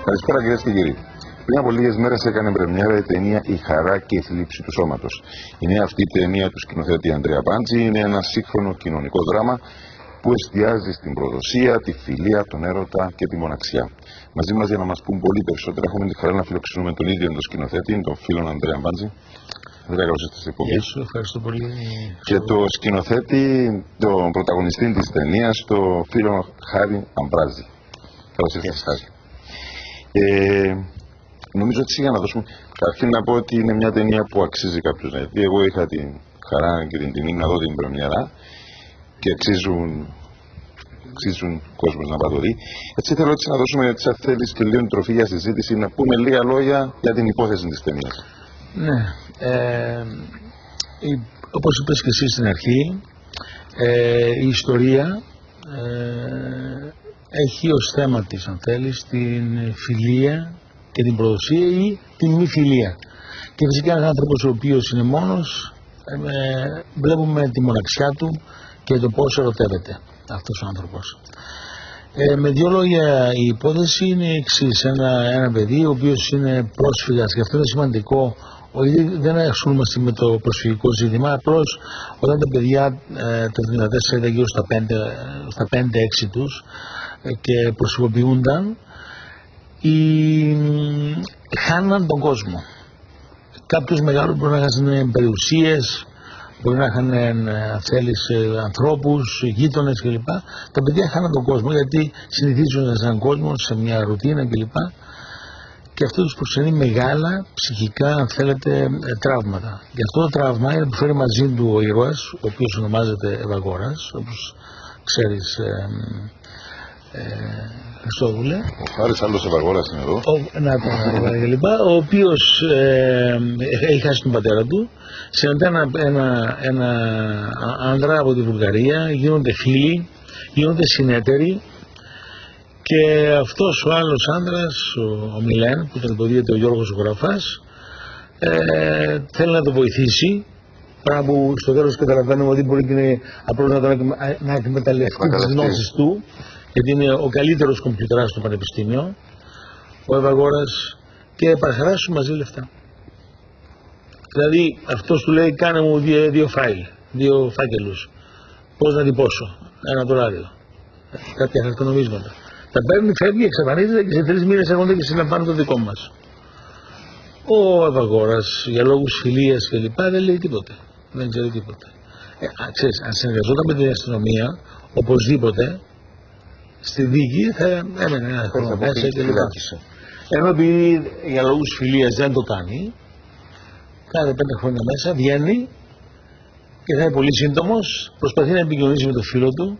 Καλησπέρα κυρίες και κύριοι. Πριν από λίγες μέρες έκανε πρεμιέρα η ταινία «Η χαρά και η θλίψη του σώματος». Η νέα αυτή ταινία του σκηνοθέτη Ανδρέα Μπάντζη είναι ένα σύγχρονο κοινωνικό δράμα που εστιάζει στην προδοσία, τη φιλία, τον έρωτα και τη μοναξιά. Μαζί μας για να μας πούν πολύ περισσότερα έχουμε τη χαρά να φιλοξενούμε τον ίδιο τον σκηνοθέτη, τον φίλο Ανδρέα Μπάντζη. Ανδρέα, καλώς ήρθατε στην εκπομπή. Ευχαριστώ πολύ. Και το σκηνοθέτη, τον πρωταγωνιστή της ταινίας, τον φίλο Χάρη Αμπράζη. Καλώς ήρθατε, Χάρη. Νομίζω ότι για να δώσουμε. Καταρχήν να πω ότι είναι μια ταινία που αξίζει κάποιος να δει. Εγώ είχα την χαρά και την τιμή να δω την πρεμιέρα και αξίζουν κόσμος να το δει. Έτσι θέλω έτσι να δώσουμε, έτσι, αν θέλεις, και λίγο τροφή για συζήτηση, να πούμε λίγα λόγια για την υπόθεση της ταινίας. Ναι. Όπως είπες και εσύ στην αρχή, η ιστορία έχει ως θέμα της, αν θέλεις, την φιλία και την προδοσία ή την μη φιλία. Και φυσικά ένας άνθρωπος ο οποίος είναι μόνος, βλέπουμε τη μοναξιά του και το πώς ερωτεύεται αυτός ο άνθρωπος. Με δύο λόγια, η υπόθεση είναι η εξής. Ένα παιδί ο οποίος είναι πρόσφυγας, και αυτό είναι σημαντικό, ότι δεν ασχολούμαστε με το προσφυγικό ζήτημα, απλώς όταν τα παιδιά τα 14 ήταν γύρω στα 5-6 τους και προσφυγοποιούνταν, χάναν τον κόσμο. Κάποιους μεγάλους μπορεί να είχαν περιουσίες, μπορεί να είχαν, θέλεις, ανθρώπους, γείτονες κλπ. Τα παιδιά χάναν τον κόσμο γιατί συνηθίζουν σε έναν κόσμο, σε μια ρουτίνα κλπ. Και αυτό τους προξενεί μεγάλα ψυχικά, αν θέλετε, τραύματα. Και αυτό το τραύμα είναι που φέρει μαζί του ο ήρωας, ο οποίος ονομάζεται Ευαγόρας, όπως ξέρεις, Χριστόδουλε. Ο Χάρης άλλος Ευαγόρας είναι εδώ. Ο οποίος έχει χάσει τον πατέρα του, συναντά ένα άντρα από τη Βουλγαρία, γίνονται φίλοι, γίνονται συνέτεροι. Και αυτός ο άλλος άντρας, ο Μιλέν, που τον υποδίεται ο Γιώργος ο Γραφάς, θέλει να το βοηθήσει, πράγμα που στο τέλος καταλαβαίνουμε ότι μπορεί και απλώς να εκμεταλλευτεί τις γνώσεις του, γιατί είναι ο καλύτερος κομπιουτεράς στο πανεπιστήμιο, ο Ευαγόρας, και παραχαράσει σου μαζί λεφτά. Δηλαδή αυτός του λέει: κάνε μου δύο φάκελους. Πώς να τυπώσω? $1. Κάποια χαρτονομίσματα. Τα παίρνει, φεύγει, εξαφανίζεται και σε 3 μήνες έρχονται και συλλαμβάνουν το δικό μας. Ο Ευαγόρας, για λόγους φιλίας και λοιπά, δεν λέει τίποτε. Δεν ξέρει τίποτε. Ξέρεις, αν συνεργαζόταν με την αστυνομία, οπωσδήποτε στη δίκη θα έμενε ένα χρόνο μέσα και λοιπά. Ενώ επειδή για λόγους φιλίας δεν το κάνει, κάθε 5 χρόνια μέσα βγαίνει και θα είναι πολύ σύντομος, προσπαθεί να επικοινωνήσει με το φίλο του,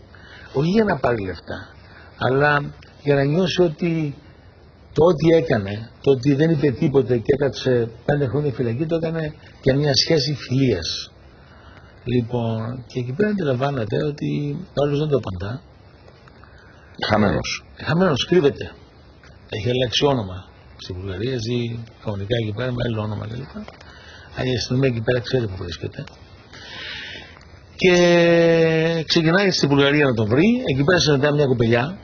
όχι για να πάρει λεφτά, αλλά για να νιώσει ότι το ό,τι έκανε, το ότι δεν είπε τίποτε και έκατσε 5 χρόνια φυλακή, το έκανε για μια σχέση φιλίας. Λοιπόν, και εκεί πέρα αντιλαμβάνεται ότι ο άλλος δεν το απαντά. Χαμένος, κρύβεται. Έχει αλλάξει όνομα. Στη Βουλγαρία ζει κανονικά εκεί πέρα με άλλο όνομα κλπ. Η αστυνομία εκεί πέρα ξέρει που βρίσκεται. Και ξεκινάει στη Βουλγαρία να τον βρει. Εκεί πέρα συναντά μια κοπελιά,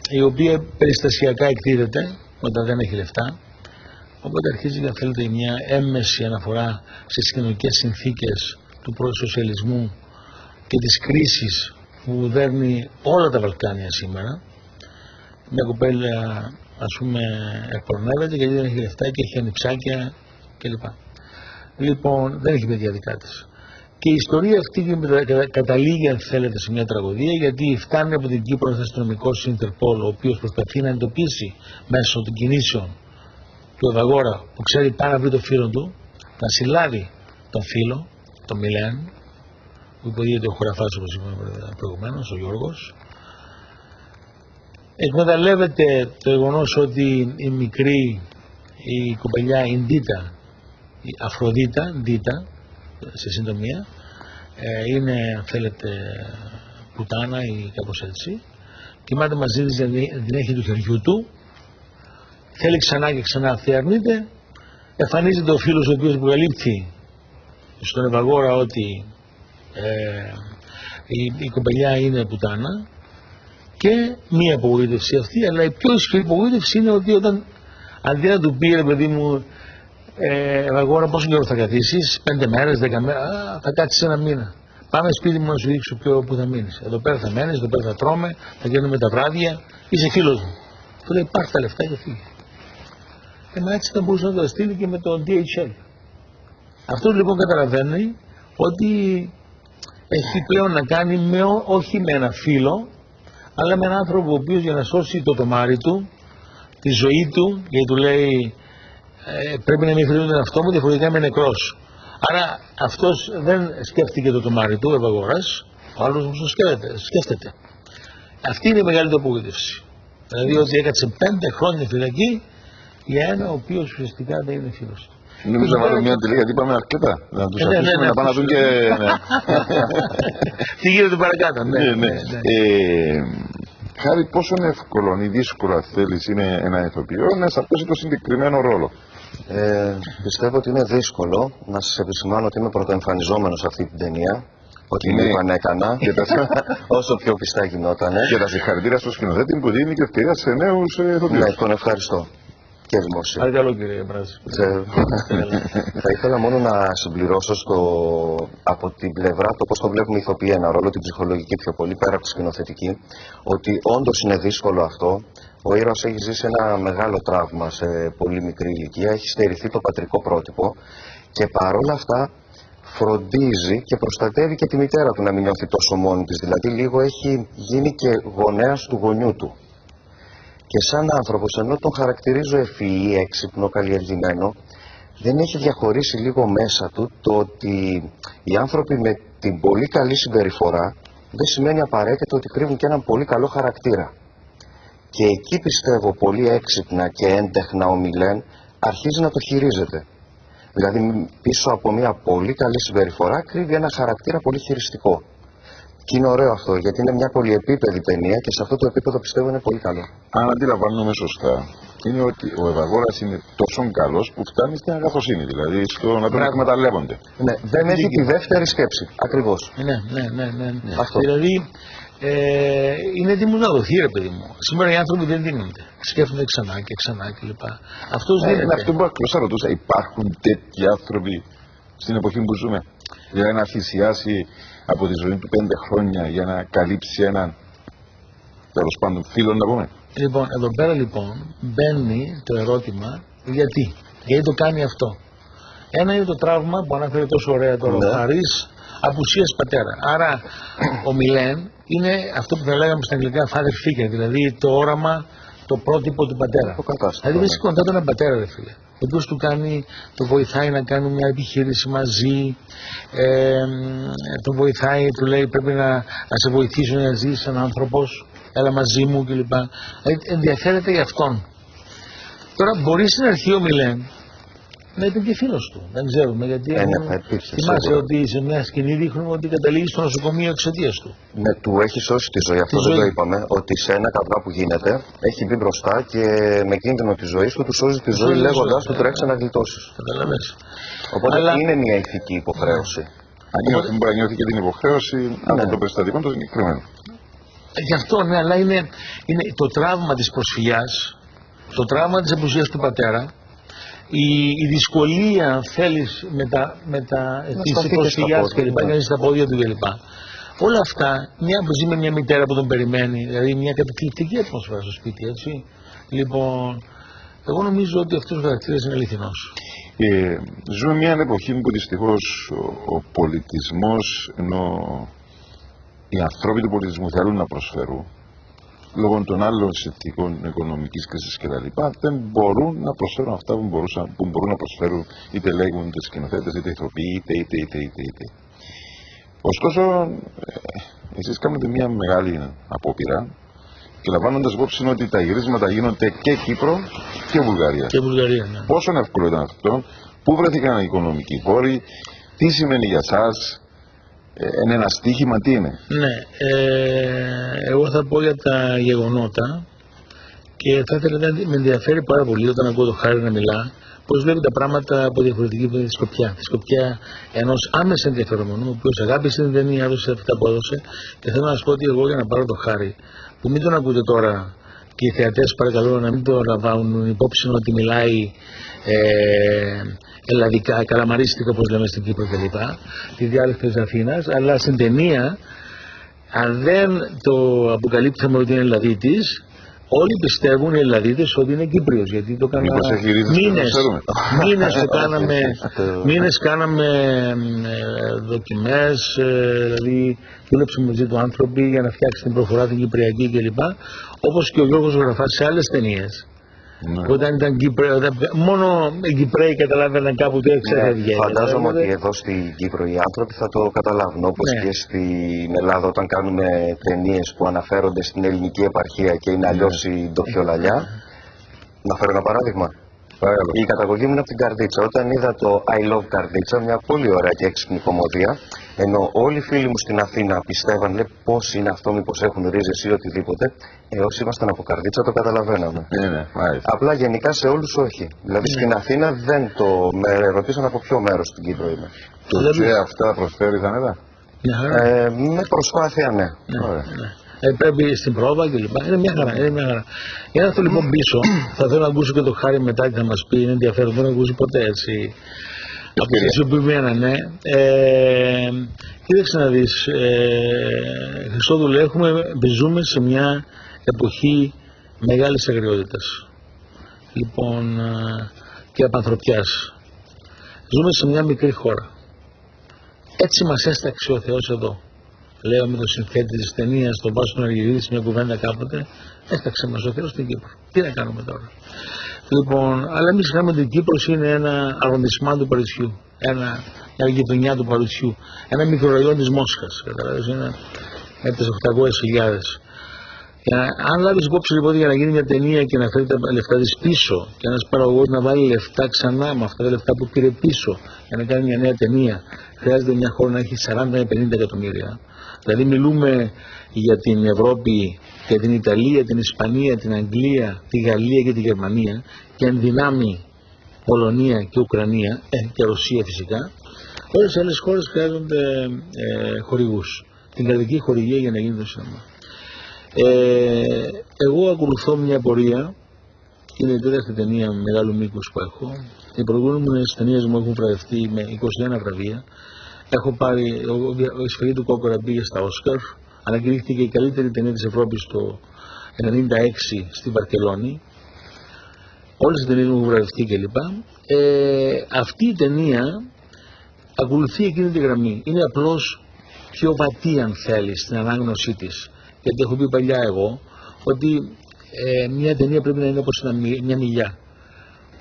η οποία περιστασιακά εκτίθεται όταν δεν έχει λεφτά. Οπότε αρχίζει, αν θέλετε, μια έμμεση αναφορά στις κοινωνικές συνθήκες του προσοσιαλισμού και της κρίσης που δέρνει όλα τα Βαλκάνια σήμερα. Μια κοπέλα, ας πούμε, εκπορνεύεται γιατί δεν έχει λεφτά και έχει ανιψάκια κλπ. Λοιπόν, δεν έχει παιδιά δικά της. Και η ιστορία αυτή καταλήγει, αν θέλετε, σε μια τραγωδία, γιατί φτάνει από την Κύπρο ένας αστυνομικός Ιντερπόλ, ο οποίος προσπαθεί να εντοπίσει μέσω των κινήσεων του Ευαγόρα, που ξέρει πάρα πολύ το φίλο του, να συλλάβει τον φίλο, τον Μιλέν, που υποδίεται ο Χωραφάς, όπως είπαμε προηγουμένως, ο Γιώργος. Εκμεταλλεύεται το γεγονός ότι η μικρή, η κοπελιά, η Ντίτα, η Αφροδίτα, σε συντομία, είναι, αν θέλετε, πουτάνα ή κάπως έτσι, κοιμάται μαζί της, την έχει του χεριού του, θέλει ξανά και ξανά, αυτή αρνείται, εμφανίζεται ο φίλος ο οποίος αποκαλύπτει στον Ευαγόρα ότι η κοπελιά είναι πουτάνα και μία απογοήτευση αυτή, αλλά η πιο ισχυρή απογοήτευση είναι ότι όταν αντί να του πει, ρε παιδί μου, αγόρα πόσο καιρό θα καθίσεις, 5 μέρες, 10 μέρες, θα κάτσεις ένα μήνα. Πάμε σπίτι μου να σου δείξω που θα μείνεις. Εδώ πέρα θα μένεις, εδώ πέρα θα τρώμε, θα γίνουμε τα βράδια, είσαι φίλος μου. Του λέει πάρ' τα λεφτά και φύγε. Μα έτσι θα μπορούσε να το στείλει και με το DHL. Αυτό λοιπόν καταλαβαίνει ότι έχει πλέον να κάνει όχι με ένα φίλο, αλλά με έναν άνθρωπο ο οποίος για να σώσει το τομάρι του, τη ζωή του, γιατί του λέει πρέπει να μην χρειάζεται τον εαυτό μου, διαφορετικά είμαι νεκρός. Άρα αυτός δεν σκέφτηκε το τομάρι του, ευαγοράς, ο άλλος όμως το σκέφτεται. Αυτή είναι η μεγάλη του απογοήτευση. Δηλαδή ότι έκατσε 5 χρόνια φυλακή για ένα ο οποίος ουσιαστικά δεν είναι φίλος του. Νομίζω να βάλω μια τελεία γιατί πάμε αρκετά. Να τους αφήσουμε να πάνε να δουν και... Τι γίνεται παρακάτω, ναι. Χάρη, πόσο εύκολο ή δύσκολο, αν θέλεις, είναι ένα ηθοποιό να εισαρπέσει το συγκεκριμένο ρόλο? Πιστεύω ότι είναι δύσκολο. Να σας επισημάνω ότι είμαι πρωτοεμφανιζόμενος σε αυτή την ταινία. Ότι με επανέκανα, όσο πιο πιστά γινότανε. Και τα συγχαρητήρια στο σκηνοθέτη που δίνει και ευκαιρία σε νέους ηθοποιούς. Ναι, τον ευχαριστώ. Και δημόσια. Παρακαλώ κύριε Μπράζη. Θα ήθελα μόνο να συμπληρώσω από την πλευρά το πώς το βλέπουμε οι ηθοποιοί ένα ρόλο, την ψυχολογική πιο πολύ, πέρα από τη σκηνοθετική, ότι όντως είναι δύσκολο αυτό. Ο ήρωας έχει ζήσει ένα μεγάλο τραύμα σε πολύ μικρή ηλικία, έχει στερηθεί το πατρικό πρότυπο και παρόλα αυτά φροντίζει και προστατεύει και τη μητέρα του να μην νιώθει τόσο μόνη της. Δηλαδή λίγο έχει γίνει και γονέας του γονιού του. Και σαν άνθρωπος, ενώ τον χαρακτηρίζω ευφυή, έξυπνο, καλλιεργημένο, δεν έχει διαχωρίσει λίγο μέσα του το ότι οι άνθρωποι με την πολύ καλή συμπεριφορά δεν σημαίνει απαραίτητα ότι κρύβουν και έναν πολύ καλό χαρακτήρα. Και εκεί πιστεύω πολύ έξυπνα και έντεχνα ο Μιλέν αρχίζει να το χειρίζεται. Δηλαδή πίσω από μια πολύ καλή συμπεριφορά κρύβει ένα χαρακτήρα πολύ χειριστικό. Και είναι ωραίο αυτό, γιατί είναι μια πολυεπίπεδη ταινία και σε αυτό το επίπεδο πιστεύω είναι πολύ καλό. Αν αντιλαμβάνομαι σωστά, είναι ότι ο Ευαγόρας είναι τόσο καλός που φτάνει στην αγαθοσύνη, δηλαδή στο να τον εκμεταλλεύονται. Ναι, δεν έχει τη δεύτερη σκέψη, ακριβώς. Ναι. Αυτό. Δηλαδή είναι έτοιμος να δοθεί, ρε παιδί μου. Σήμερα οι άνθρωποι δεν δίνονται. Σκέφτονται ξανά και ξανά κλπ. Αυτός δίνεται. Είναι αυτό που ακριβώς θα ρωτούσα. Υπάρχουν τέτοιοι άνθρωποι στην εποχή που ζούμε? Για να θυσιάσει από τη ζωή του 5 χρόνια για να καλύψει έναν, τέλος πάντων, φίλο να πούμε. Λοιπόν, εδώ πέρα λοιπόν μπαίνει το ερώτημα γιατί το κάνει αυτό. Ένα είναι το τραύμα που αναφέρει τόσο ωραία τώρα ο Χαρής, απουσίας πατέρα. Άρα ο Μιλέν είναι αυτό που θα λέγαμε στα αγγλικά father figure, δηλαδή το όραμα, το πρότυπο του πατέρα. Δηλαδή βρίσκει κοντά του έναν πατέρα, ρε φίλε, ο οποίος το βοηθάει να κάνει μια επιχείρηση μαζί, τον βοηθάει, του λέει πρέπει να σε βοηθήσω να ζεις σαν άνθρωπος, έλα μαζί μου κλπ. Δηλαδή ενδιαφέρεται για αυτόν. Τώρα μπορεί στην αρχή ο Μιλέν να ήταν και φίλος του, δεν ξέρουμε γιατί. Θυμάσαι ότι σε μια σκηνή δείχνουμε ότι καταλήγει στο νοσοκομείο εξαιτίας του. Ναι, του έχει σώσει τη ζωή, αυτό δεν το είπαμε, ότι σε ένα καβγά που γίνεται έχει μπει μπροστά και με κίνδυνο τη ζωή του σώζει τη ζωή λέγοντας του τρέξει να γλιτώσεις. Καταλαβαίνεις. Οπότε είναι μια ηθική υποχρέωση. Αν μπορεί να νιώθει και την υποχρέωση από το περιστατικό το συγκεκριμένο. Γι' αυτό ναι, αλλά είναι το τραύμα της προσφυγιάς, το τραύμα της απουσίας του πατέρα, η δυσκολία, αν θέλεις, με τα προσφυγιάς κλπ. Να είναι στα πόδια του κλπ. Όλα αυτά, μια που ζει με μια μητέρα που τον περιμένει, δηλαδή μια καταπληκτική ατμόσφαιρα στο σπίτι, έτσι. Λοιπόν, εγώ νομίζω ότι αυτός ο χαρακτήρας είναι αληθινός. Ζούμε μια εποχή που δυστυχώς ο πολιτισμός, ενώ οι ανθρώποι του πολιτισμού θέλουν να προσφέρουν, λόγω των άλλων συνθηκών οικονομικής κρίσης κτλ. Δεν μπορούν να προσφέρουν αυτά που μπορούν να προσφέρουν είτε λέγονται σκηνοθέτες, είτε ηθοποιοί, είτε. Ωστόσο, εσείς κάνετε μια μεγάλη απόπειρα και λαμβάνοντας υπόψη ότι τα γυρίσματα γίνονται και Κύπρο και Βουλγαρία. Ναι. Πόσο εύκολο ήταν αυτό, πού βρέθηκαν οι οικονομικοί πόροι, τι σημαίνει για εσάς, είναι ένα στοίχημα, τι είναι? Ναι, εγώ θα πω για τα γεγονότα και θα ήθελα να με ενδιαφέρει πάρα πολύ όταν ακούω το Χάρη να μιλά, πώς βλέπει τα πράγματα από διαφορετική σκοπιά. Τη σκοπιά ενός άμεσα ενδιαφερόμενου, ο οποίος αγάπησε την ταινία, έδωσε αυτά που έδωσε και θέλω να σας πω ότι εγώ για να πάρω το Χάρη που μην τον ακούτε τώρα και οι θεατές παρακαλώ να μην το λαμβάνουν υπόψη ότι μιλάει ελλαδικά, καλαμαρίστικα όπως λέμε στην Κύπρο κλπ. Τη διάλεκτο της Αθήνας, αλλά στην ταινία αν δεν το αποκαλύπτουμε ότι είναι Ελλαδίτης, όλοι πιστεύουν οι Ελλαδίτες ότι είναι Κύπριος, γιατί το κάναμε μήνες κάναμε δοκιμές, δηλαδή δούλεψε μαζί του άνθρωποι για να φτιάξει την προφορά την Κυπριακή κλπ. Όπως και ο Γιώργος Γραφάς σε άλλες ταινίες. Ναι. Όταν ήταν μόνο οι Κυπραίοι καταλάβαιναν κάπου τι εξέφευγε. Φαντάζομαι ότι εδώ στην Κύπρο οι άνθρωποι θα το καταλάβουν. Όπως και στην Ελλάδα, όταν κάνουμε ταινίες που αναφέρονται στην ελληνική επαρχία και είναι αλλιώς η ντοφιολαλιά. Να φέρω ένα παράδειγμα. Η καταγωγή μου είναι από την Καρδίτσα. Όταν είδα το I Love Καρδίτσα, μια πολύ ωραία και έξυπνη κομμωδία, ενώ όλοι οι φίλοι μου στην Αθήνα πιστεύαν, λέει, πώς είναι αυτό, μήπως έχουν ρίζες ή οτιδήποτε, όσοι ήμασταν από Καρδίτσα το καταλαβαίναμε. Απλά γενικά σε όλους όχι. Δηλαδή στην Αθήνα δεν το. Με ρωτήσαν από ποιο μέρος στην Κύπρο είμαι. Το τζε αυτά προσφέρει Δανέδα. Με προσπάθεια, ναι. Πρέπει στην πρόβα κλπ. Είναι μια χαρά. Για να έρθω λοιπόν πίσω, θα θέλω να ακούσω και το Χάρη μετά και θα μας πει. Είναι ενδιαφέρον, δεν έχω ακούσει ποτέ έτσι. Από τη σιωπημένα, ναι. Κοίταξε να δεις, Χριστόδουλε, ζούμε σε μια εποχή μεγάλης αγριότητας. Λοιπόν, και απανθρωπιάς. Ζούμε σε μια μικρή χώρα. Έτσι μας έσταξε ο Θεός εδώ. Λέω με τον συνθέτη της ταινίας, τον Βάσο Αργυρίδη, μια κουβέντα κάποτε, έσταξε μας ο Θεός στην Κύπρο. Τι να κάνουμε τώρα. Λοιπόν, αλλά εμείς ξέρουμε ότι η Κύπρος είναι ένα αρροντισμά του Παρισιού, μια γειτονιά του Παρισιού, ένα μικροραϊόν της Μόσχας. Καταλάβεις, είναι με τις 800.000. Αν λάβεις υπόψη λοιπόν για να γίνει μια ταινία και να φέρει τα λεφτά της πίσω, και ένας παραγωγός να βάλει λεφτά ξανά με αυτά τα λεφτά που πήρε πίσω για να κάνει μια νέα ταινία, χρειάζεται μια χώρα να έχει 40 με 50 εκατομμύρια. Δηλαδή μιλούμε για την Ευρώπη και την Ιταλία, την Ισπανία, την Αγγλία, τη Γαλλία και τη Γερμανία και εν δυνάμει Πολωνία και Ουκρανία και Ρωσία φυσικά. Όλες οι άλλες χώρες χρειάζονται χορηγούς, την κρατική χορηγία για να γίνει το σινεμά. Εγώ ακολουθώ μια πορεία, είναι η τέταρτη ταινία μεγάλου μήκους που έχω. Οι προηγούμενες ταινίες μου έχουν βραβευτεί με 21 βραβεία. Έχω πάρει, η Σφαιρή του Κόκορα πήγε στα Όσκαρ, ανακηρύχθηκε η καλύτερη ταινία της Ευρώπης το 1996 στη Βαρκελόνη. Όλες οι ταινίες μου έχουν βραβευτεί κλπ. Αυτή η ταινία ακολουθεί εκείνη τη γραμμή. Είναι απλώς πιο βατή αν θέλει στην ανάγνωσή της. Γιατί έχω πει παλιά εγώ ότι μια ταινία πρέπει να είναι όπως μια μιλιά.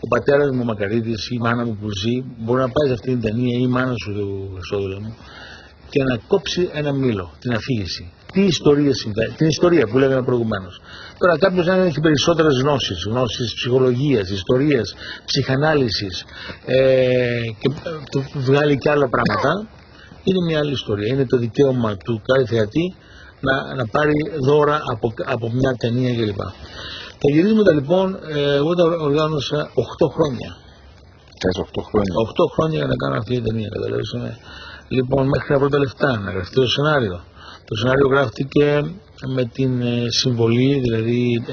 Ο πατέρας μου ο Μακαρίτης ή η μάνα μου που ζει μπορεί να πάει σε αυτήν την ταινία ή η μάνα σου Χριστόδουλε μου και να κόψει ένα μήλο, την αφήγηση. Τι ιστορία συμβαίνει, την ιστορία που λέγαμε προηγουμένως. Τώρα κάποιος αν έχει περισσότερες γνώσεις ψυχολογίας, ιστορίας, ψυχανάλυσης και βγάλει και άλλα πράγματα, είναι μια άλλη ιστορία. Είναι το δικαίωμα του κάθε θεατή να πάρει δώρα από μια ταινία κλπ. Τα γυρίσματα λοιπόν, εγώ τα οργάνωσα 8 χρόνια. 8 χρόνια. 8 χρόνια για να κάνω αυτή την ταινία, καταλαβαίνεις. Λοιπόν, μέχρι να βρω τα λεφτά, να γραφτεί το σενάριο. Το σενάριο γράφτηκε με την συμβολή, δηλαδή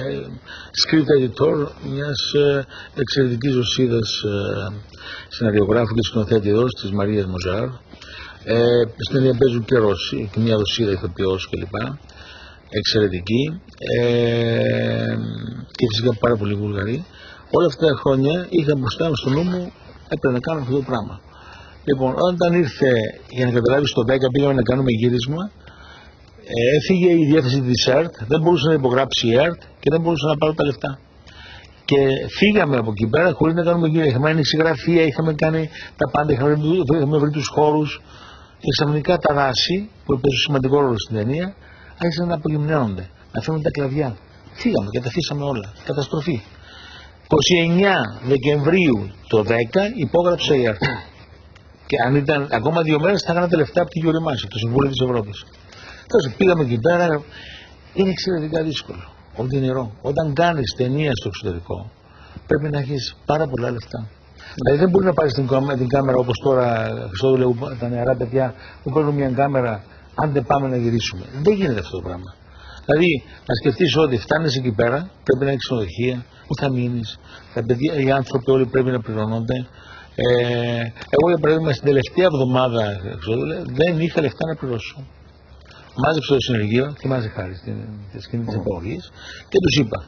script editor μιας εξαιρετικής ζωσίδας σεναριογράφου και σκηνοθέτη εδώ, της Μαρίας Μοζάρ. Στην ταινία παίζουν και Ρώσοι, και μια Ρωσίδα ηθοποιός κλπ. Εξαιρετική και φυσικά πάρα πολύ Βουλγαροί. Όλα αυτά τα χρόνια είχα μπροστά μου στο νου μου, έπρεπε να κάνω αυτό το πράγμα. Λοιπόν, όταν ήρθε για να καταλάβεις το 10 πήγαμε να κάνουμε γύρισμα, έφυγε η διεύθυνση της ΕΡΤ, δεν μπορούσε να υπογράψει η ΕΡΤ και δεν μπορούσε να πάρω τα λεφτά. Και φύγαμε από εκεί πέρα χωρίς να κάνουμε γύρισμα. Είχαμε ανοίξει γραφεία, είχαμε κάνει τα πάντα, είχαμε βρει τους χώρους και ξαφνικά τα δάση που παίζουν σημαντικό ρόλο στην ταινία άρχισαν να απογυμνώνονται, να φέρουν τα κλαδιά. Φύγαμε και τα αφήσαμε όλα. Καταστροφή. 29 Δεκεμβρίου το 10 υπόγραψε η ΕΡΤ. Και αν ήταν ακόμα 2 μέρες θα έκανα τα λεφτά από τη Γιουριμάση, το Συμβούλιο της Ευρώπης. Τώρα πήγαμε εκεί πέρα. Είναι εξαιρετικά δύσκολο. Οδυνηρό. Όταν κάνεις ταινία στο εξωτερικό πρέπει να έχεις πάρα πολλά λεφτά. Δηλαδή δεν μπορεί να πάρεις την κάμερα όπως τώρα Χριστόδουλε, τα νεαρά παιδιά που παίρνουν μια κάμερα. Αν δεν πάμε να γυρίσουμε. Δεν γίνεται αυτό το πράγμα. Δηλαδή, να σκεφτείς ότι φτάνεις εκεί πέρα, πρέπει να έχεις ξενοδοχεία, που θα μείνεις, οι άνθρωποι όλοι πρέπει να πληρώνονται. Εγώ, για παράδειγμα, στην τελευταία εβδομάδα δεν είχα λεφτά να πληρώσω. Μάζεψα το συνεργείο, θυμάσαι Χάρη, στη σκηνή της επαγωγής, και τους είπα: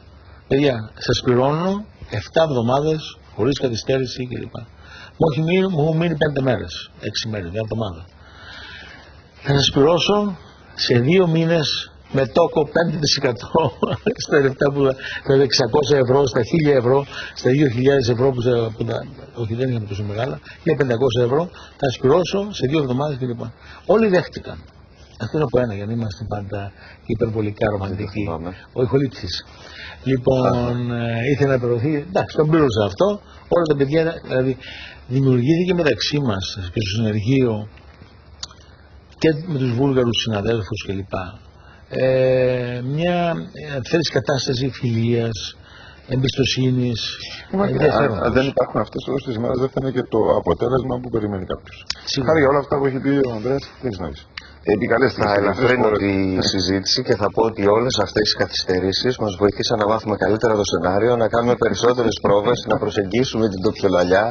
παιδιά, σας πληρώνω 7 εβδομάδες χωρίς καθυστέρηση κλπ. Μου έχουν μείνει 5 μέρες, 6 μέρες, μια εβδομάδα. Θα σας πληρώσω σε 2 μήνες με τόκο 5% στα λεφτά που, δηλαδή 600 ευρώ, στα 1000 ευρώ, στα 2000 ευρώ όχι δεν είχαμε τόσο μεγάλα, 1500 ευρώ, θα σας πληρώσω σε 2 εβδομάδες κλπ. Όλοι δέχτηκαν. Αυτό είναι από ένα, για να είμαστε πάντα υπερβολικά ρομαντικοί. Ο ηχολήπτης. Λοιπόν, ήθελε να πληρωθεί, εντάξει, τον πλήρωσα αυτό, όλα τα παιδιά, δηλαδή δημιουργήθηκε μεταξύ μας και στο συνεργείο και με τους Βούλγαρους συναδέλφους κλπ. Μια θέλεις κατάσταση φιλίας, εμπιστοσύνης. Αν δεν υπάρχουν αυτές όλες τις μέρες, δεν θα είναι και το αποτέλεσμα που περιμένει κάποιος. Χάρη για όλα αυτά που έχει πει ο Ανδρέας, τι έχεις να πεις? Θα ελαφρύνω τη συζήτηση και θα πω ότι όλες αυτές οι καθυστερήσεις μας βοηθήσαν να μάθουμε καλύτερα το σενάριο, να κάνουμε περισσότερες πρόβες, να προσεγγίσουμε την τοπιολαλιά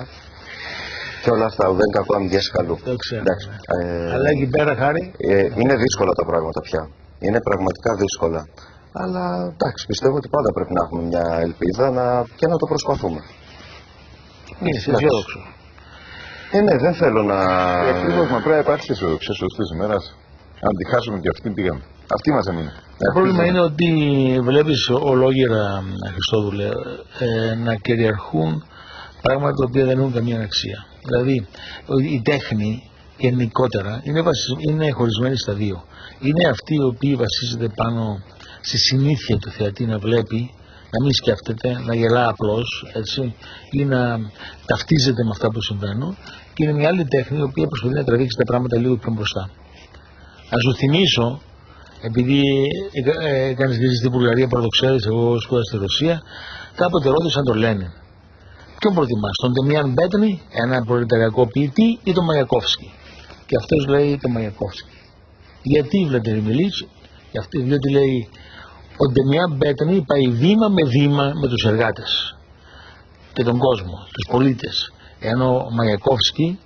και όλα αυτά. Δεν κακό αμυγές καλού. Το ξέρω. Αλλά εκεί πέρα, Χάρη. Είναι δύσκολα τα πράγματα πια. Είναι πραγματικά δύσκολα. Αλλά εντάξει, πιστεύω ότι πάντα πρέπει να έχουμε μια ελπίδα και να το προσπαθούμε. Είναι αισιόδοξο. Ναι, δεν θέλω να. Ακριβώς, μα πρέπει να υπάρξει αισιοδοξία σε αυτές τις μέρες. Αν τη χάσουμε και αυτήν πήγαμε. Αυτή μας έμεινε. Το πρόβλημα είναι ότι βλέπεις ολόγερα, Χριστόδουλε, να κυριαρχούν πράγματα τα οποία δεν έχουν καμία αξία. Δηλαδή, η τέχνη γενικότερα είναι χωρισμένη στα δύο. Είναι αυτή η οποία βασίζεται πάνω στη συνήθεια του θεατή να βλέπει, να μην σκέφτεται, να γελά απλώς, έτσι, ή να ταυτίζεται με αυτά που συμβαίνουν, και είναι μια άλλη τέχνη η οποία προσπαθεί να τραβήξει τα πράγματα λίγο πιο μπροστά. Να σου θυμίσω, επειδή έκανες βίζα στην Βουλγαρία, πρώτο ξέρεις, εγώ σπούδασα στη Ρωσία, κάποτε ρώτησαν τον Λένιν: ποιον προτιμάς, τον Ντεμιάν Μπέτνη, ένα προλεταριακό ποιητή, ή τον Μαγιακόφσκι? Και αυτός λέει τον Μαγιακόφσκι. Γιατί, Βλαντιμίρ Ιλίτς? Διότι λέει: ο Ντεμιάν Μπέτνη πάει βήμα με βήμα με τους εργάτες και τον κόσμο, τους πολίτες. Ενώ ο Μαγιακόφσκι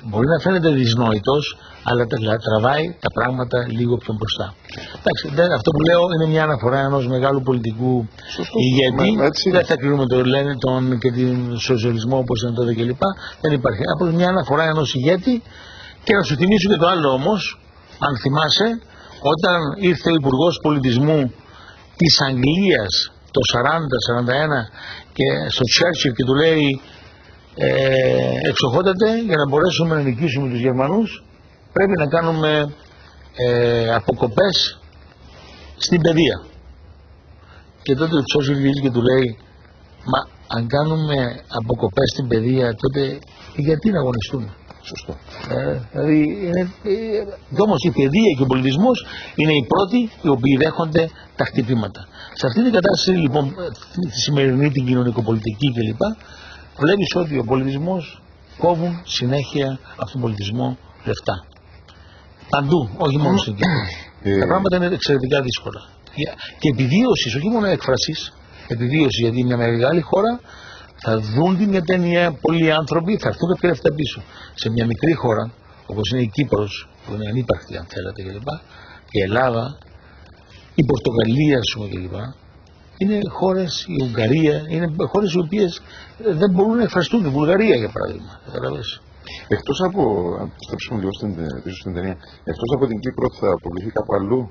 μπορεί να φαίνεται δυσνόητος, αλλά τραβάει τα πράγματα λίγο πιο μπροστά. Εντάξει, αυτό που λέω είναι μια αναφορά ενός μεγάλου πολιτικού ηγέτη. Δεν θα κρίνουμε τον και τον σοσιαλισμό όπως ήταν τότε κλπ. Δεν υπάρχει. Απλώς μια αναφορά ενός ηγέτη. Και να σου θυμίσω και το άλλο όμως, αν θυμάσαι, όταν ήρθε ο Υπουργός Πολιτισμού της Αγγλίας το 40-41 και στο Τσέρτσιλ και του λέει: εξοχότατε, για να μπορέσουμε να νικήσουμε τους Γερμανούς πρέπει να κάνουμε αποκοπές στην παιδεία. Και τότε ο Τσέρτσιλ βγήκε και του λέει: μα αν κάνουμε αποκοπές στην παιδεία, τότε γιατί να αγωνιστούμε? Σωστό. Δηλαδή, όμως η παιδεία και ο πολιτισμός είναι οι πρώτοι οι οποίοι δέχονται τα χτυπήματα. Σε αυτή την κατάσταση λοιπόν, τη σημερινή, την κοινωνικοπολιτική κλπ., βλέπεις ότι ο πολιτισμός κόβουν συνέχεια αυτόν τον πολιτισμό λεφτά. Παντού, όχι μόνο στην Κύπρο. Τα πράγματα είναι εξαιρετικά δύσκολα. Και επιβίωση, όχι μόνο έκφρασης, επιβίωση, γιατί μια μεγάλη χώρα θα δουν την ταινία πολλοί άνθρωποι, θα έρθουν κάποια λεφτά πίσω. Σε μια μικρή χώρα, όπως είναι η Κύπρος, που είναι ανύπαρκτη αν θέλετε κλπ., η Ελλάδα, η Πορτογαλία κλπ., είναι χώρες, η Ουγγαρία, είναι χώρες οι οποίες δεν μπορούν να εκφραστούν. Η Βουλγαρία για παράδειγμα. Εκτός από, αν πιστέψουμε λίγο στην ταινία, εκτός από την Κύπρο θα αποβληθεί κάπου αλλού?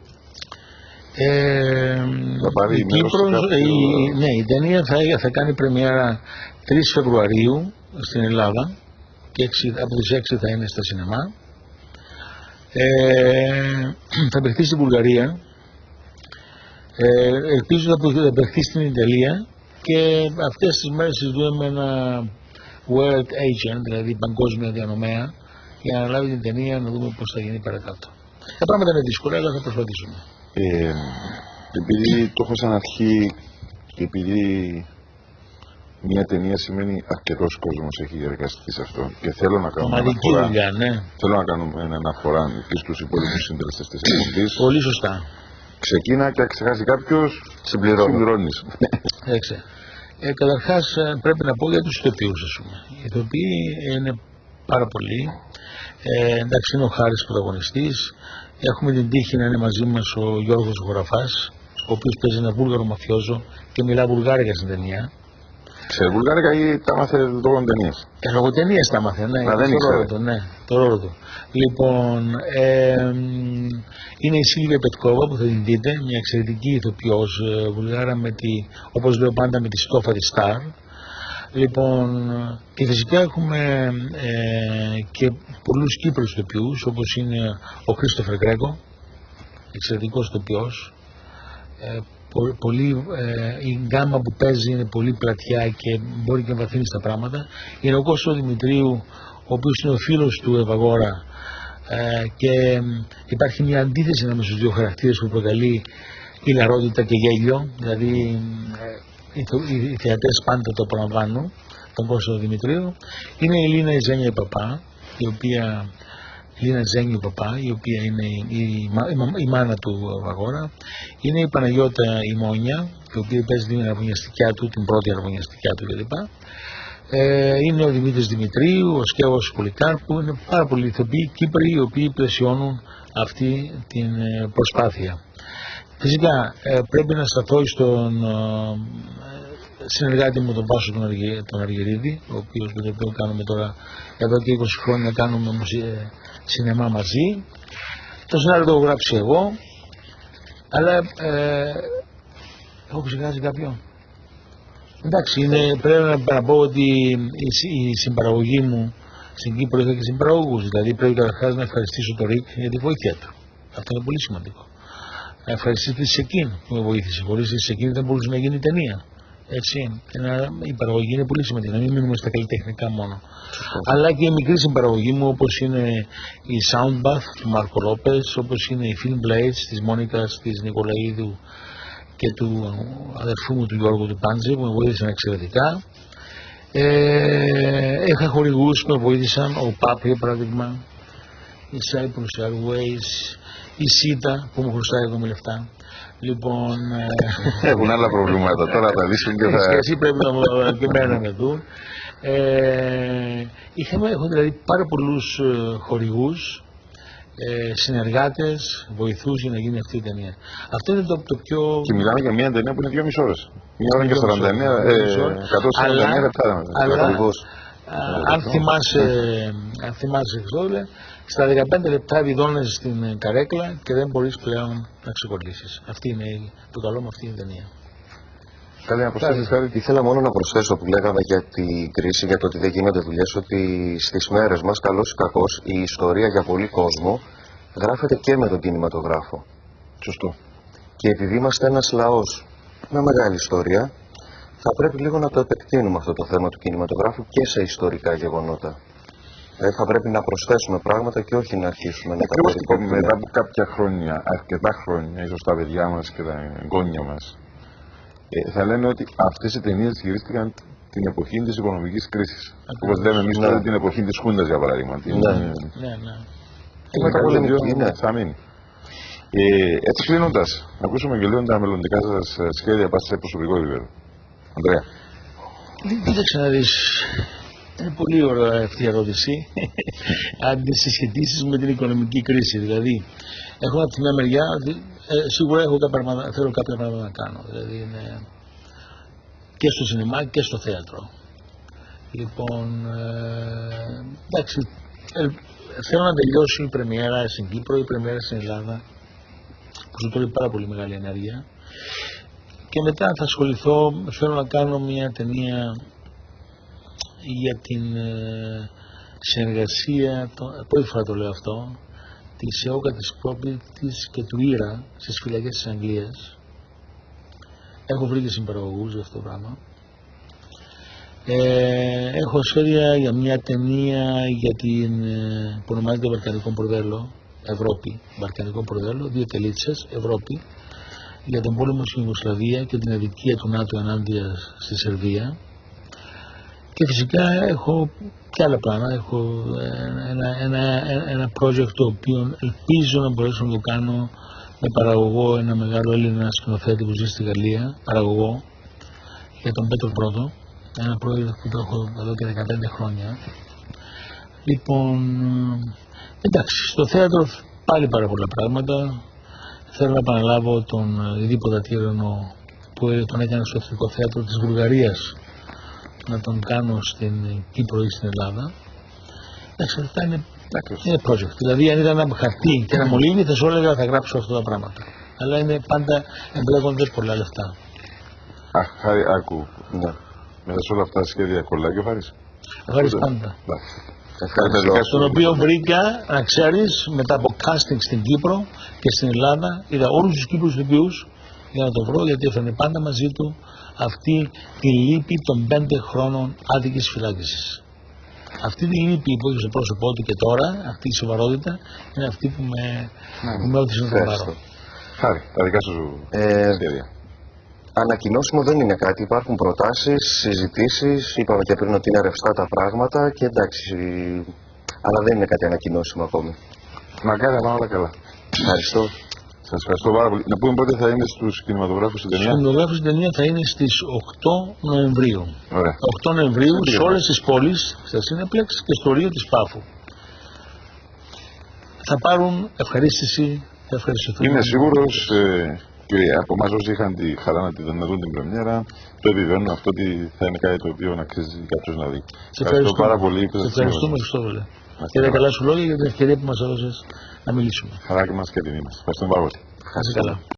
Ναι, η ταινία θα κάνει πρεμιέρα 3 Φεβρουαρίου στην Ελλάδα και από τις 6 θα είναι στα σινεμά. Θα παιχτεί στην Βουλγαρία, ελπίζω να παιχτεί στην Ιταλία, και αυτές τις μέρες συζητούμε με ένα world agent, δηλαδή παγκόσμιο διανομέα, για να λάβει την ταινία, να δούμε πώς θα γίνει παρακάτω. Τα πράγματα είναι δύσκολα, αλλά θα προσπαθήσουμε. Επειδή το έχω σαν αρχή και επειδή μια ταινία σημαίνει αρκετός κόσμος έχει εργαστεί σε αυτό και θέλω να κάνουμε αναφορά, θέλω να κάνουμε αναφορά και στους υπόλοιπους συντελεστές της εκπομπής. Πολύ σωστά. Ξεκίνα και αν ξεχάσει κάποιος, συμπληρώνεις. Καταρχάς πρέπει να πω για τους ηθοποιούς, ας πούμε. Οι ηθοποιοί είναι πάρα πολλοί. Εντάξει, είναι ο Χάρης πρωταγωνιστής. Έχουμε την τύχη να είναι μαζί μας ο Γιώργος Γοραφάς, ο οποίος παίζει ένα βούλγαρο μαφιόζο και μιλά βουλγάρικα στην ταινία. Ξέρει βουλγάρικα ή τα μάθε λόγω ταινίας? Λόγω ταινίας τα μάθε, ναι. Δεν ήξερε. Το ρόλο του. Λοιπόν, είναι η Σίλβια Πετκόβα που θα την δείτε, μια εξαιρετική ηθοποιός βουλγάρα, όπως λέω πάντα, με τη στόφα της Σταρ. Λοιπόν, και φυσικά έχουμε και πολλούς Κύπρους ηθοποιούς, όπως είναι ο Κρίστοφερ Γκρέγκο, εξαιρετικός ηθοποιός. Η γκάμα που παίζει είναι πολύ πλατιά και μπορεί και να βαθύνει στα πράγματα. Είναι ο Κώστος Δημητρίου, ο οποίος είναι ο φίλος του Ευαγόρα, και υπάρχει μια αντίθεση ανάμεσα στους δύο χαρακτήρες που προκαλεί ηλαρότητα και γέλιο. Δηλαδή οι θεατές πάντα το απολαμβάνουν, τον Κώστο Δημητρίου. Είναι η Λίνα Ζένια Παπά, η οποία είναι η μάνα του Βαγόρα. Είναι η Παναγιώτα η Μόνια, η οποία παίζει την αρμονιαστικιά του, την πρώτη αρμονιαστικιά του κλπ. Είναι ο Δημήτρης Δημητρίου, ο Σκεύος Πολυκάρπου. Είναι πάρα πολλοί ηθοποιοί Κύπροι οι οποίοι πλαισιώνουν αυτή την προσπάθεια. Φυσικά πρέπει να σταθώ στον συνεργάτη μου τον Πάσο τον Αργυρίδη, ο οποίος με τον οποίο κάνουμε τώρα εδώ και 20 χρόνια κάνουμε σινεμά μαζί. Το σενάριο το έχω γράψει εγώ, αλλά έχω ξεχάσει κάποιον. Εντάξει, πρέπει να πω ότι η συμπαραγωγή μου στην Κύπρο είχα και συμπαραγωγούς, δηλαδή πρέπει καταρχάς να ευχαριστήσω τον Ρικ για τη βοήθεια του. Αυτό είναι πολύ σημαντικό. Να ευχαριστήσω τη Σεκίν που με βοήθησε. Χωρίς τη Σεκίν δεν μπορούσε να γίνει ταινία. Έτσι, η παραγωγή είναι πολύ σημαντική, να μην μείνουμε στα καλλιτεχνικά μόνο. Αλλά και η μικρή συμπαραγωγή μου, όπως είναι η Soundbath του Μάρκο Λόπες, όπως είναι η Film Blades της Μόνικας της Νικολαίδου και του αδερφού μου του Γιώργου του Πάντζη, που με βοήθησαν εξαιρετικά. Είχα χορηγούς που με βοήθησαν, ο ΠΑΠ για παράδειγμα, η Cyprus Airways, η ΣΥΤΑ που μου χρωστάει εδώ με λεφτά. Λοιπόν, έχουν άλλα προβλήματα, τώρα θα λύσουν και θα... Και εσύ πρέπει να με δουν. Έχω δηλαδή πάρα πολλούς χορηγούς, συνεργάτες, βοηθούς για να γίνει αυτή η ταινία. Αυτό είναι το πιο... Και μιλάμε για μια ταινία που είναι 2,5 ώρες. Μια ώρα και 149 λεπτά. Αν θυμάσαι, Χριστόδουλε, στα 15 λεπτά βιδώνεσαι στην καρέκλα και δεν μπορείς πλέον να ξεκολλήσεις. Αυτή είναι το καλό με αυτή την ταινία. Καλή να προσθέσεις κάτι. Ήθελα μόνο να προσθέσω που λέγαμε για την κρίση, για το ότι δεν γίνονται δουλειές, ότι στις μέρες μας, καλώς ή κακώς, η ιστορία για πολύ κόσμο γράφεται και με τον κινηματογράφο. Σωστό. Και επειδή είμαστε ένας λαός με μεγάλη ιστορία, θα πρέπει λίγο να το επεκτείνουμε αυτό το θέμα του κινηματογράφου και σε ιστορικά γεγονότα. Θα πρέπει να προσθέσουμε πράγματα και όχι να αρχίσουμε να τα περικόπτουμε. Μετά από κάποια χρόνια, αρκετά χρόνια, ίσως τα παιδιά μας και τα εγγόνια μας, θα λένε ότι αυτές οι ταινίες γυρίστηκαν την εποχή της οικονομικής κρίσης. Όπως λέμε εμείς τώρα την εποχή της Χούντας, για παράδειγμα. Ναι. Θα μείνει. Έτσι κλείνοντας, να ακούσουμε και λίγο τα μελλοντικά σας σχέδια πάση σε προσωπικό επίπεδο. Ανδρέα. Κοίταξε να δεις. Είναι πολύ ωραία αυτή η ερώτηση. Αν τη συσχετίσεις με την οικονομική κρίση. Δηλαδή, έχω από τη μια μεριά, σίγουρα θέλω κάποια πράγματα να κάνω. Δηλαδή, είναι και στο σινεμά και στο θέατρο. Λοιπόν, εντάξει, θέλω να τελειώσει η πρεμιέρα στην Κύπρο, η πρεμιέρα στην Ελλάδα, που σου τώρα πάρα πολύ μεγάλη ενέργεια. Και μετά θα ασχοληθώ, θέλω να κάνω μια ταινία για την συνεργασία, πρώτη φορά το λέω αυτό, της ΕΟΚΑ, της Πρόπλητης και του Ήρα στις φυλακές της Αγγλίας. Έχω βρει και συμπαραγωγούς για αυτό το πράγμα. Έχω σχέδια για μια ταινία για την, που ονομάζεται Βαλκανικό Μπορδέλο, Ευρώπη, Βαλκανικό Μπορδέλο, 2 τελίτσες, Ευρώπη, για τον πόλεμο στην Ιουγκοσλαβία και την αδικία του ΝΑΤΟ ενάντια στη Σερβία. Και φυσικά έχω και άλλα πράγματα. Έχω ένα project το οποίο ελπίζω να μπορέσω να το κάνω με παραγωγό ένα μεγάλο Έλληνα σκηνοθέτη που ζει στη Γαλλία, παραγωγό για τον Πέτρο Πρώτο, ένα project που το έχω εδώ και 15 χρόνια. Λοιπόν, εντάξει, στο θέατρο πάλι πάρα πολλά πράγματα. Θέλω να επαναλάβω τον Δίποδα Τύρανο που τον έκανα στο Εθνικό Θέατρο της Βουλγαρίας, να τον κάνω στην Κύπρο ή στην Ελλάδα. Εντάξει, αυτά είναι project. Δηλαδή, αν ήταν ένα χαρτί και ένα μολύβι, θα σου έλεγα θα γράψω αυτά τα πράγματα. Αλλά είναι πάντα εμπλέκονται πολλά λεφτά. Χάρη, άκου. Ναι. Μέσα σε όλα αυτά τα σχέδια κολλάει ο Χάρης. Ο Χάρης πάντα. Ευχαριστώ. Τον οποίο βρήκα, να ξέρεις, μετά από casting στην Κύπρο και στην Ελλάδα, είδα όλους τους Κύπρους ηθοποιούς για να το βρω, γιατί έφερνε πάντα μαζί του αυτή τη λύπη των 5 χρόνων άδικης φυλάκισης. Αυτή τη λύπη που έχει στο πρόσωπό του και τώρα, αυτή η σοβαρότητα, είναι αυτή που με όδησε να το πάρω. Χάρη, τα δικά σου σχέδια. Ανακοινώσιμο δεν είναι κάτι. Υπάρχουν προτάσεις, συζητήσεις. Είπαμε και πριν ότι είναι ρευστά τα πράγματα και εντάξει. Αλλά δεν είναι κάτι ανακοινώσιμο ακόμη. Μακάρι να πάνε όλα καλά. Ευχαριστώ. Σας ευχαριστώ πάρα πολύ. Να πούμε πότε θα είναι στους κινηματογράφους στην ταινία. Στους κινηματογράφους στην ταινία θα είναι στις 8 Νοεμβρίου. Ωραία. 8 Νοεμβρίου σε όλες τις πόλεις, στα Cineplex και στο Ρίο της Πάφου. Θα πάρουν ευχαρίστηση, θα ευχαριστηθούν. Είμαι σίγουρος και από εμάς όσοι είχαν τη χαρά να δουν την πρεμιέρα, το επιβεβαιώνω αυτό ότι θα είναι κάτι το οποίο να αξίζει κάποιος να δει. Σε ευχαριστώ πάρα πολύ. Σε ευχαριστούμε, Χριστόβολε. Και τα καλά σου λόγια για την ευκαιρία που μας έδωσες να μιλήσουμε. Χαρά και μας και τιμή μας. Ευχαριστούμε πάρα πολύ. Ευχαριστώ.